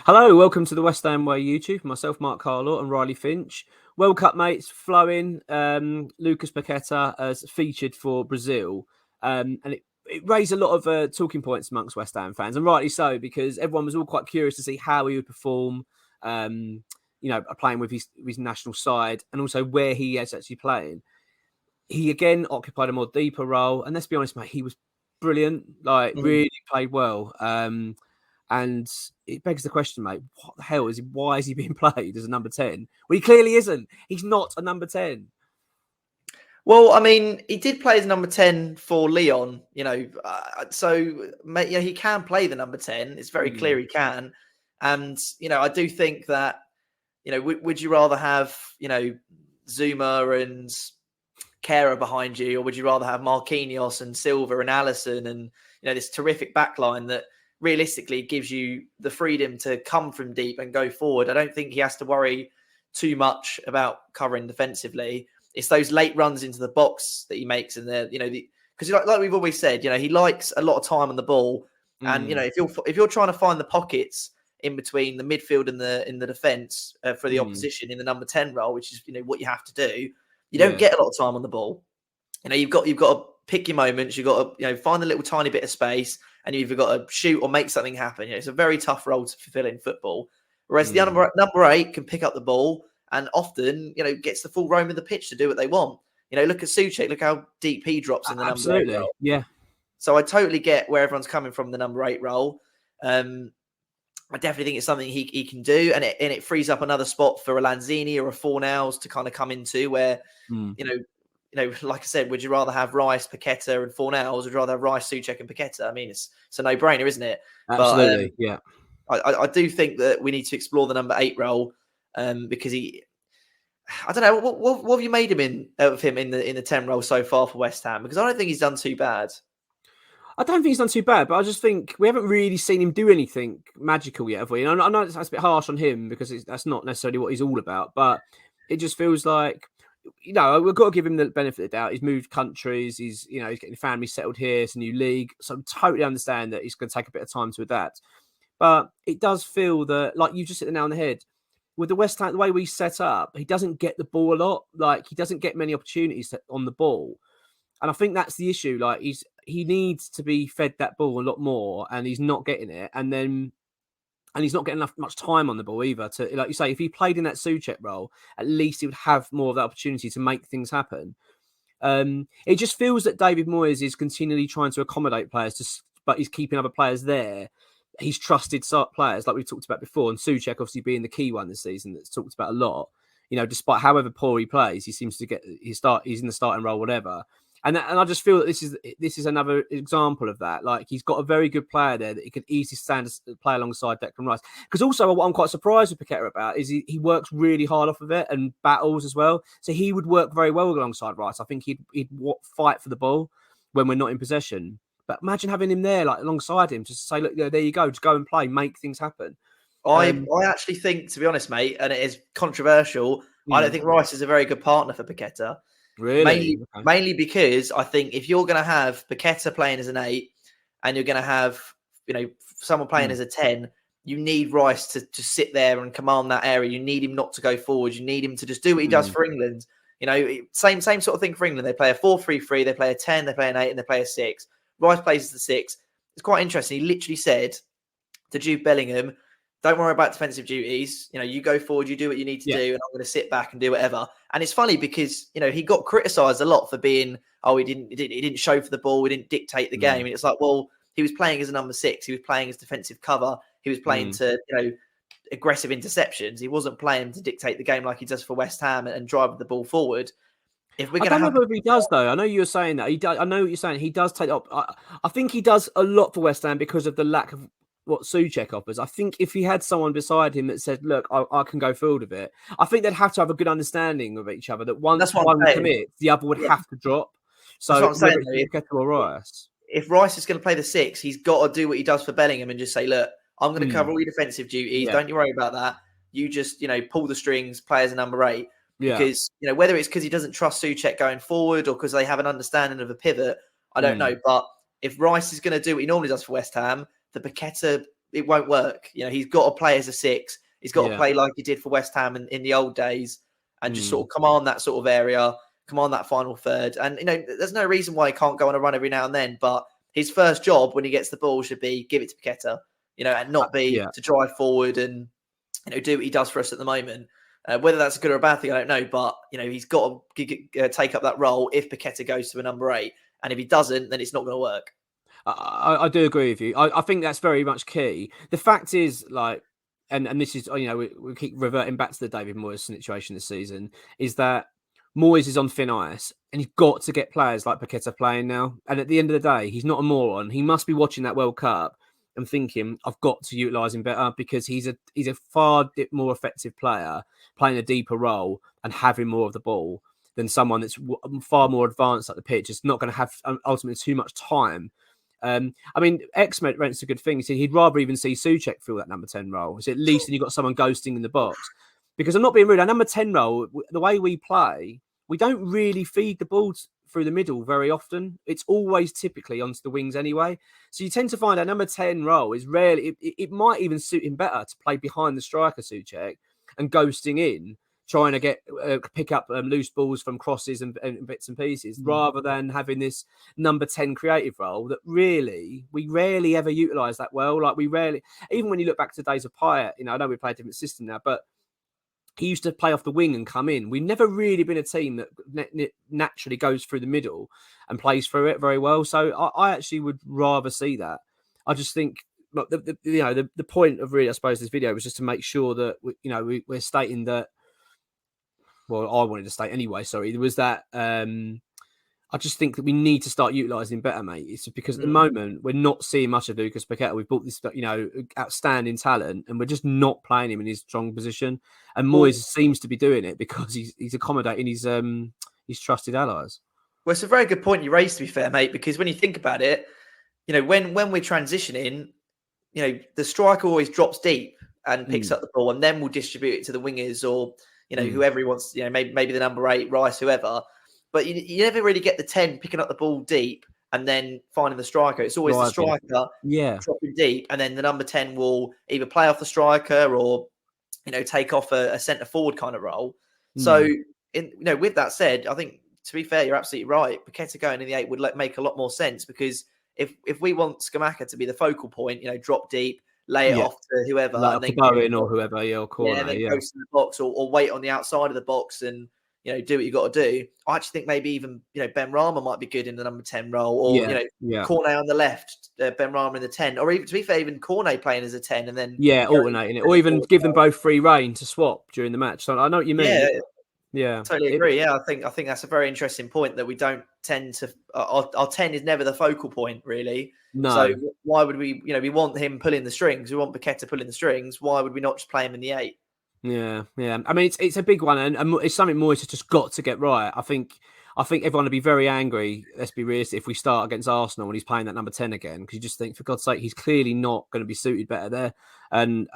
Hello, welcome to the West Ham Way YouTube. Myself, Mark Carlaw, and Riley Finch. World Cup mates flowing. Lucas Paqueta as featured for Brazil, and it raised a lot of talking points amongst West Ham fans, and rightly so, because everyone was all quite curious to see how he would perform. Playing with his national side, and also where he is actually playing. He again occupied a more deeper role, and let's be honest, mate, he was brilliant. Really played well. And it begs the question, mate, what the hell is he? Why is he being played as a number 10? Well, he clearly isn't. He's not a number 10. Well, I mean, he did play as number 10 for Lyon, he can play the number 10. It's very clear he can. And, I do think that, would you rather have, Zuma and Kehrer behind you, or would you rather have Marquinhos and Silva and Alisson and, this terrific backline that realistically gives you the freedom to come from deep and go forward? I don't think he has to worry too much about covering defensively. It's those late runs into the box that he makes, and because like we've always said, he likes a lot of time on the ball, and if you're trying to find the pockets in between the midfield and the defense for the opposition in the number 10 role, which is what you have to do, you don't get a lot of time on the ball. You've got to pick your moments. You've got to find a little tiny bit of space, and you've either got to shoot or make something happen. It's a very tough role to fulfill in football. Whereas the number 8 can pick up the ball and often, gets the full roam of the pitch to do what they want. Look at Souček. Look how deep he drops in the number 8 role. Yeah. So I totally get where everyone's coming from the number 8 role. I definitely think it's something he can do, and it frees up another spot for a Lanzini or a Fornals to kind of come into where, like I said, would you rather have Rice, Paqueta, and Fornals, or would you rather have Rice, Souček, and Paqueta? I mean, it's a no-brainer, isn't it? Absolutely, yeah. I do think that we need to explore the number 8 role because I don't know, what have you made him of him in the 10 role so far for West Ham? Because I don't think he's done too bad. I don't think he's done too bad, but I just think we haven't really seen him do anything magical yet, have we? And I know that's a bit harsh on him because that's not necessarily what he's all about, but it just feels like, we've got to give him the benefit of the doubt. He's moved countries. He's getting family settled here. It's a new league. So I totally understand that he's going to take a bit of time to adapt. But it does feel that, like you just hit the nail on the head, with the West Ham, the way we set up, he doesn't get the ball a lot. Like, he doesn't get many opportunities on the ball. And I think that's the issue. Like, he needs to be fed that ball a lot more, and he's not getting it. And he's not getting much time on the ball either. To, like you say, if he played in that Souček role, at least he would have more of the opportunity to make things happen. It just feels that David Moyes is continually trying to accommodate players, but he's keeping other players there. He's trusted players, like we've talked about before, and Souček obviously being the key one this season that's talked about a lot. Despite however poor he plays, he seems to get he's in the starting role, whatever. And I just feel that this is another example of that. Like, he's got a very good player there that he could easily play alongside Declan Rice. Because also what I'm quite surprised with Paqueta about is he works really hard off of it and battles as well. So he would work very well alongside Rice. I think he'd fight for the ball when we're not in possession. But imagine having him there, like alongside him, just to say, look, there you go, just go and play, make things happen. I actually think, to be honest, mate, and it is controversial, I don't think Rice is a very good partner for Paqueta. Really? Mainly because I think if you're going to have Paqueta playing as an 8 and you're going to have, someone playing as a 10, you need Rice to sit there and command that area. You need him not to go forward. You need him to just do what he does for England. Same sort of thing for England. They play a 4-3-3, they play a 10, they play an 8, and they play a 6. Rice plays as the 6. It's quite interesting. He literally said to Jude Bellingham, don't worry about defensive duties. You go forward, you do what you need to do, and I'm going to sit back and do whatever. And it's funny because, he got criticised a lot for being, he didn't show for the ball, he didn't dictate the game. And it's like, well, he was playing as a number 6, he was playing as defensive cover, he was playing to, aggressive interceptions. He wasn't playing to dictate the game like he does for West Ham and drive the ball forward. If we're I don't know if he does, though. I know you were saying that. He does. I know what you're saying. He does take up. I think he does a lot for West Ham because of the lack of what Souček offers. I think if he had someone beside him that said, look, I can go forward of it, I think they'd have to have a good understanding of each other, that one commits, the other would have to drop. So that's what I'm saying, Paqueta or Rice. If Rice is going to play the 6, he's got to do what he does for Bellingham and just say, look, I'm going to cover all your defensive duties. Yeah. Don't you worry about that. You just, pull the strings, play as a number 8. Yeah. Because, whether it's because he doesn't trust Souček going forward or because they have an understanding of a pivot, I don't know. But if Rice is going to do what he normally does for West Ham, the Paqueta, it won't work. He's got to play as a 6. He's got to play like he did for West Ham in the old days and just sort of command that sort of area, command that final third. And, there's no reason why he can't go on a run every now and then. But his first job when he gets the ball should be give it to Paqueta, and not be to drive forward and, do what he does for us at the moment. Whether that's a good or a bad thing, I don't know. But, he's got to take up that role if Paqueta goes to a number 8. And if he doesn't, then it's not going to work. I do agree with you. I think that's very much key. The fact is, like, and this is, we keep reverting back to the David Moyes situation this season, is that Moyes is on thin ice and he's got to get players like Paqueta playing now. And at the end of the day, he's not a moron. He must be watching that World Cup and thinking, I've got to utilise him better because he's a far more effective player playing a deeper role and having more of the ball than someone that's far more advanced at the pitch. It's not going to have ultimately too much time. X-Men rents a good thing. He said he'd rather even see Souček fill that number 10 role. So at least then you've got someone ghosting in the box. Because I'm not being rude, our number 10 role, the way we play, we don't really feed the ball through the middle very often. It's always typically onto the wings anyway. So you tend to find our number 10 role is rarely, it might even suit him better to play behind the striker, Souček, and ghosting in, trying to get pick up loose balls from crosses and bits and pieces, rather than having this number 10 creative role that we rarely ever utilise that well. Like even when you look back to the days of Pyatt, I know we play a different system now, but he used to play off the wing and come in. We've never really been a team that naturally goes through the middle and plays through it very well. So I actually would rather see that. I just think, look, the point of really, I suppose, this video was just to make sure that we're stating that. Well, I wanted to state anyway. Sorry, there was that. I just think that we need to start utilising better, mate. It's because at the moment we're not seeing much of Lucas Paqueta. We've bought this, outstanding talent, and we're just not playing him in his strong position. And Moyes seems to be doing it because he's accommodating his trusted allies. Well, it's a very good point you raised, to be fair, mate. Because when you think about it, when we're transitioning, the striker always drops deep and picks up the ball, and then we'll distribute it to the wingers or whoever he wants. Maybe the number 8, Rice, whoever. But you never really get the 10 picking up the ball deep and then finding the striker. It's always the striker dropping deep, and then the number 10 will either play off the striker or take off a centre forward kind of role. So, with that said, I think, to be fair, you're absolutely right. Paqueta going in the 8 would make a lot more sense, because if we want Scamacca to be the focal point, drop deep, lay it off to whoever, like and then Bowen or whoever, or corner, and then go to the box or wait on the outside of the box and do what you got to do. I actually think maybe even Ben Rama might be good in the number 10 role, or Cornet on the left, Ben Rama in the 10, or even, to be fair, even Cornet playing as a 10 and then alternating it, or even give them both free reign to swap during the match. So I know what you mean. Yeah, totally agree. I think that's a very interesting point, that we don't tend to. Our 10 is never the focal point, really. No. So why would we? We want him pulling the strings. We want Paqueta pulling the strings. Why would we not just play him in the 8? Yeah. I mean, it's a big one, and it's something Moyes has just got to get right. I think everyone will be very angry. Let's be realistic. If we start against Arsenal when he's playing that number 10 again, because you just think, for God's sake, he's clearly not going to be suited better there. And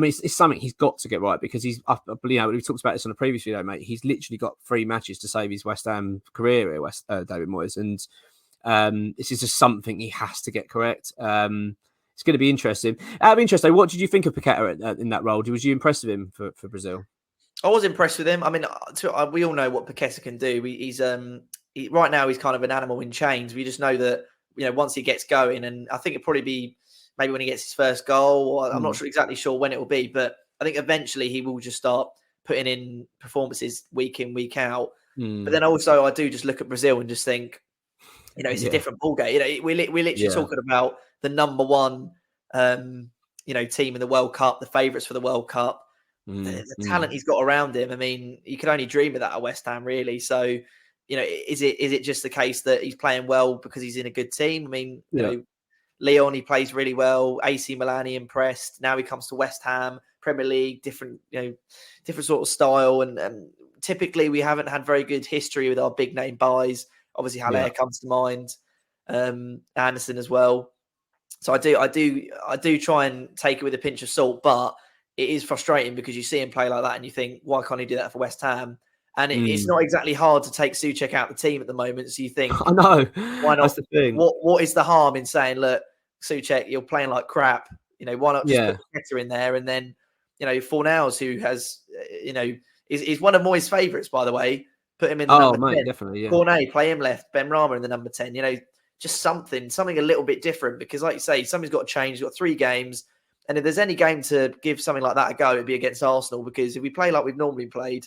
it's something he's got to get right, because we talked about this on a previous video, mate. He's literally got 3 matches to save his West Ham career here, David Moyes, and this is just something he has to get correct. It's going to be interesting. Out of interest, though, what did you think of Paqueta in that role? Was you impressed with him for Brazil? I was impressed with him. I mean, we all know what Paqueta can do. He's right now he's kind of an animal in chains. We just know that once he gets going, and I think it'll probably be maybe when he gets his first goal, or I'm not exactly sure when it will be, but I think eventually he will just start putting in performances week in, week out. But then also I do just look at Brazil and just think, it's a different ballgame. We're literally talking about the number 1, team in the World Cup, the favourites for the World Cup. The talent he's got around him. I mean, you could only dream of that at West Ham, really. So, is it just the case that he's playing well because he's in a good team? I mean, Leon, he plays really well. AC Milan, he impressed. Now he comes to West Ham, Premier League, different sort of style. And typically we haven't had very good history with our big name buys. Obviously, Haller comes to mind, Anderson as well. So I do try and take it with a pinch of salt, but it is frustrating because you see him play like that and you think, why can't he do that for West Ham? And it's not exactly hard to take Souček out of the team at the moment. So you think, I know, why not? That's the thing. What is the harm in saying, look, Souček, you're playing like crap. Why not just put Paqueta in there? And then, Fornals, who has, is one of Moyes' favourites, by the way, put him in the number 10. Definitely, yeah. Cornet, play him left. Ben Rama in the number 10. Just something a little bit different, because like you say, something's got to change. You've got 3 games. And if there's any game to give something like that a go, it'd be against Arsenal, because if we play like we've normally played,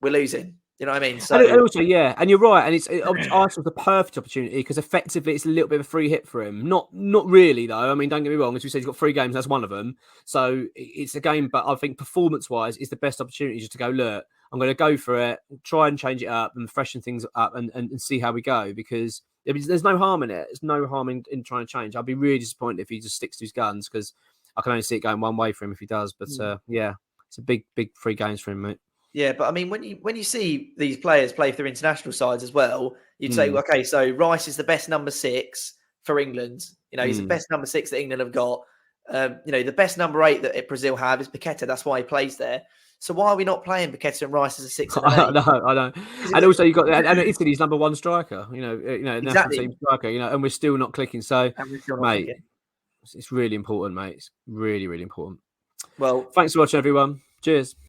we're losing. You know what I mean? So, and also, yeah, and you're right. And Arsenal's the perfect opportunity, because effectively it's a little bit of a free hit for him. Not really, though. I mean, don't get me wrong. As we said, he's got 3 games. That's one of them. So it's a game, but I think performance-wise is the best opportunity just to go, look, I'm going to go for it, try and change it up and freshen things up and see how we go, because there's no harm in it. There's no harm in trying to change. I'd be really disappointed if he just sticks to his guns, because I can only see it going one way for him if he does. But yeah, it's a big 3 games for him, mate. Yeah, but I mean, when you see these players play for their international sides as well, you'd say, okay, so Rice is the best number 6 for England. He's the best number 6 that England have got. The best number 8 that Brazil have is Paqueta. That's why he plays there. So why are we not playing Paqueta and Rice as a 6 and an 8? I know. And also you got, and Italy's number 1 striker. National Exactly. team striker. And we're still not clicking. So, mate, clicking. It's really important, mate. It's really, really important. Well, thanks for watching, everyone. Cheers.